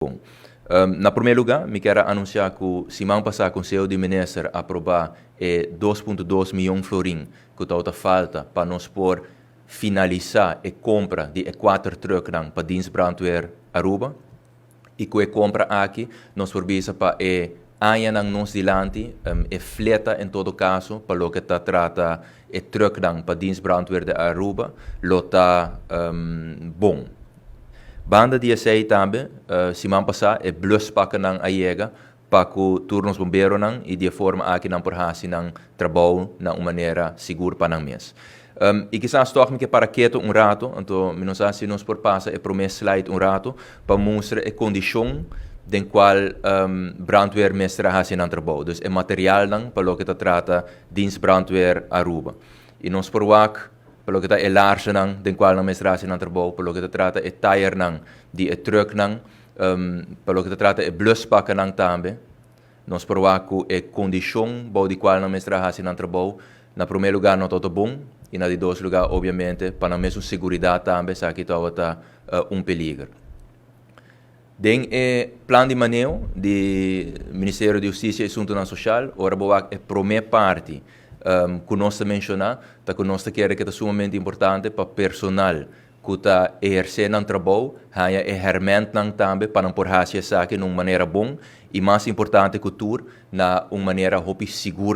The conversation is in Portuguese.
Bom, na primeiro lugar, me quero anunciar que semana passada o Conselho de Ministros aprovou 2,2 milhões de florins que está falta para nós por finalizar a compra de 4 trucks para dienst brandweer Aruba. E com a compra aqui, nós precisamos para aia nang nos dilante fleta em todo caso para o que trata e truck para dienst brandweer de Aruba, lo tá bom. Banda dia 6 também, semana passada, blus pakken nang aiega, para que turnos bombeiro nang, e de forma aqui nang porhasi nang trabalho na uma maneira segura para nang mês. E quizás toch me que para quieto rato, então, não sei se nos por passa e promessa slide rato, para mostrar a condição den qual brandweer mestra hasi nang trabalho. Dus é material nang, para o que trata dienst brandweer Aruba. E nos por wak, pelo que está é large nang, den qual não mestrasi nang trabalho, pelo que trata é tire nang, de truck nang, pelo que trata é bluspakken nang também. Nós provaco é condição boa de qual não mestrasi nang trabalho. Na primeiro lugar não todo bom e na de dois lugar obviamente para mesmo segurança também, sabe que está perigo. Den plan de manejo do Ministério da Justiça e Assuntos Social, ora boa é primeira parte. Que nós mencionar, que nós queremos que é sumamente importante para o personal que está exercendo o trabalho, haya hermente também para por fazer isso de uma maneira boa e mais importante que tudo, na uma maneira segura